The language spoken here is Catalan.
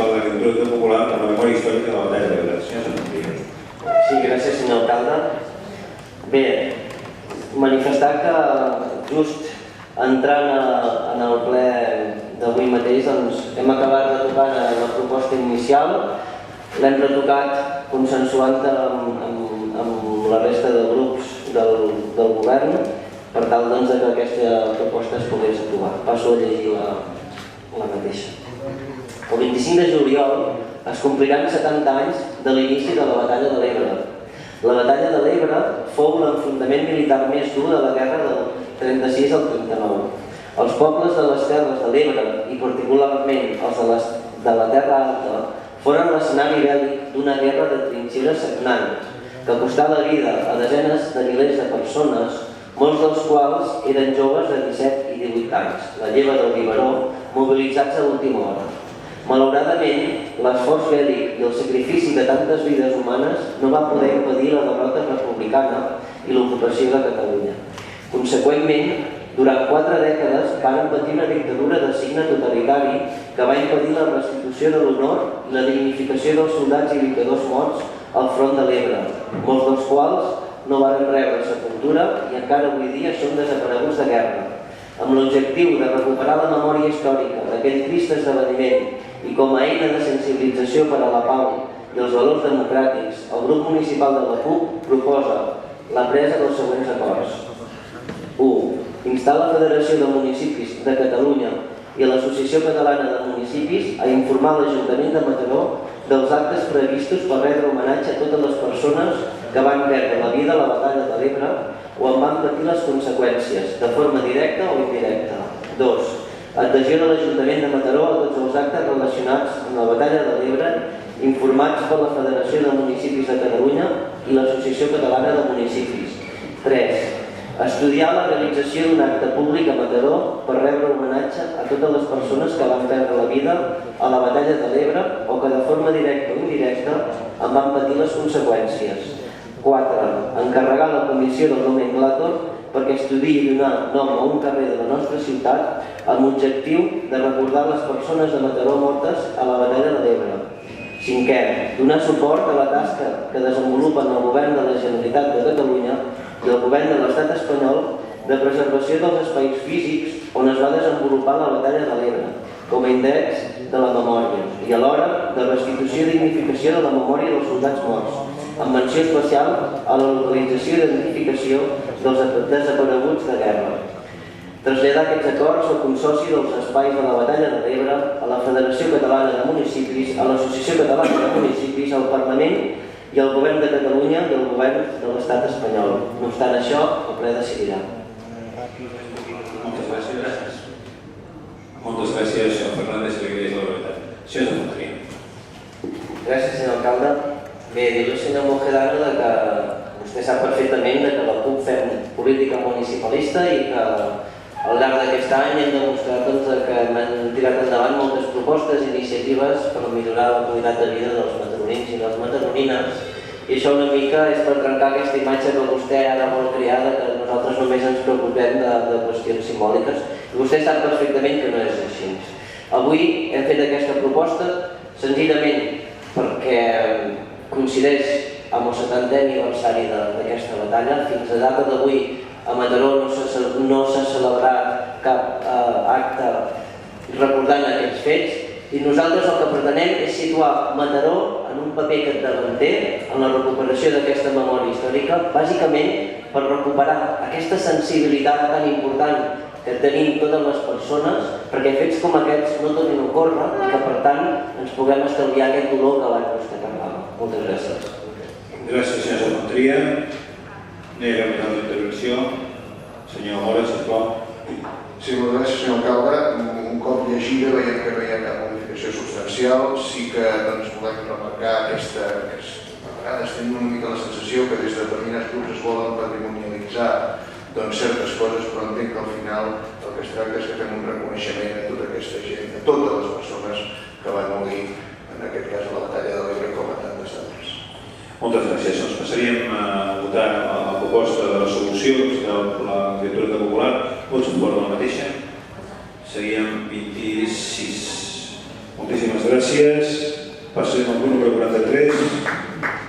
Municipal de la Candidatura Popular per la memòria històrica de la batalla de l'Ebre. Senyor Santantria. Sí, gràcies, senyor alcalde. Bé, manifestar que just entrant en el ple d'avui mateix hem acabat retocant la proposta inicial, l'hem retocat consensuant amb la resta de grups del govern per tal que aquesta proposta es pogués aprovar. Passo a llegir la mateixa. El 25 de juliol es compliran 70 anys de l'inici de la batalla de l'Ebre. La batalla de l'Ebre fou l'enfrontament militar més dur de la guerra del 36 al 39. Els pobles de les terres de l'Ebre, i particularment els de la Terra Alta, foren l'escenari bèl·lic d'una guerra de trinxeres sagnant, que costà la vida a desenes de milers de persones, molts dels quals eren joves de 17 i 18 anys, la lleva del biberó, mobilitzats a l'última hora. Malauradament, l'esforç bèl·lic i el sacrifici de tantes vides humanes no va poder impedir la derrota republicana i l'ocupació de Catalunya. Conseqüentment, durant 4 dècades van patir una dictadura de signe totalitari que va impedir la restitució de l'honor i la dignificació dels soldats i lluitadors morts al front de l'Ebre, molts dels quals no van rebre sepultura i encara avui dia són desapareguts de guerra. Amb l'objectiu de recuperar la memòria històrica d'aquell trist esdeveniment i com a eina de sensibilització per a la pau i els valors democràtics, el grup municipal de la CUP proposa la presa dels següents acords. 1. Instar la Federació de Municipis de Catalunya i l'Associació Catalana de Municipis a informar l'Ajuntament de Mataró dels actes previstos per retre homenatge a totes les persones que van perdre la vida a la batalla de l'Ebre o en van patir les conseqüències, de forma directa o indirecta. 2. Adhesió de l'Ajuntament de Mataró a tots els actes relacionats amb la batalla de l'Ebre informats per la Federació de Municipis de Catalunya i l'Associació Catalana de Municipis. 3. Estudiar la realització d'un acte públic a Mataró per rebre homenatge a totes les persones que van perdre la vida a la batalla de l'Ebre o que de forma directa o indirecta en van patir les conseqüències. 4. Encarregar la comissió del nomenclàtor perquè estudiï i donar nom a un carrer de la nostra ciutat amb l'objectiu de recordar les persones de Mataró mortes a la batalla de l'Ebre. 5. Donar suport a la tasca que desenvolupen el Govern de la Generalitat de Catalunya i el Govern de l'Estat espanyol de preservació dels espais físics on es va desenvolupar la batalla de l'Ebre, com a índex de la memòria, i alhora de restitució i dignificació de la memòria dels soldats morts, amb menció especial a la localització i identificació dels desapareguts de guerra. Traslladar aquests acords al Consorci dels Espais de la Batalla de l'Ebre, a la Federació Catalana de Municipis, a l'Associació Catalana de Municipis, al Parlament i al Govern de Catalunya i al Govern de l'Estat espanyol. No obstant això, el ple decidirà. Moltes gràcies. Moltes gràcies, senyor Fernández, i l'agraeix la veritat. Senyor Santantria. Gràcies, senyor alcalde. Bé, dir-li al senyor Mojedano que vostè sap perfectament que la CUP fem política municipalista i que al llarg d'aquest any hem demostrat que hem tirat endavant moltes propostes i iniciatives per millorar la qualitat de vida dels mataronins i les mataronines, i això una mica és per trencar aquesta imatge que vostè ara vol crear que nosaltres només ens preocupem de qüestions simbòliques, i vostè sap perfectament que no és així. Avui hem fet aquesta proposta senzillament perquè coincideix amb el 70è aniversari d'aquesta batalla. Fins a data d'avui a Mataró no s'ha celebrat cap acte recordant aquests fets, i nosaltres el que pretenem és situar Mataró en un paper capdavanter en la recuperació d'aquesta memòria històrica, bàsicament per recuperar aquesta sensibilitat tan important que tenim totes les persones, perquè fets com aquests no tornin a ocórrer i que per tant ens puguem estalviar aquest dolor que abans vostè parlava. Moltes gràcies. Gràcies, senyor Santantria. Anem a la intervenció. Senyor Mora, sisplau. Sí, moltes gràcies, senyor alcalde. Un cop llegida veiem que no hi ha cap modificació substancial. Sí que volem remarcar aquesta... A vegades tenim una mica la sensació que des de determinats grups es volen patrimonialitzar certes coses, però entenc que al final el que es tracta és que fem un reconeixement a tota aquesta gent, a totes les persones que van morir, en aquest cas a la batalla de l'Ebre, com a tantes d'altres. Moltes gràcies. Doncs passaríem a votar la proposta de resolució per la candidatura popular. Vots en suport de la mateixa. Seríem 26. Moltíssimes gràcies. gràcies. Passem al punt número 43.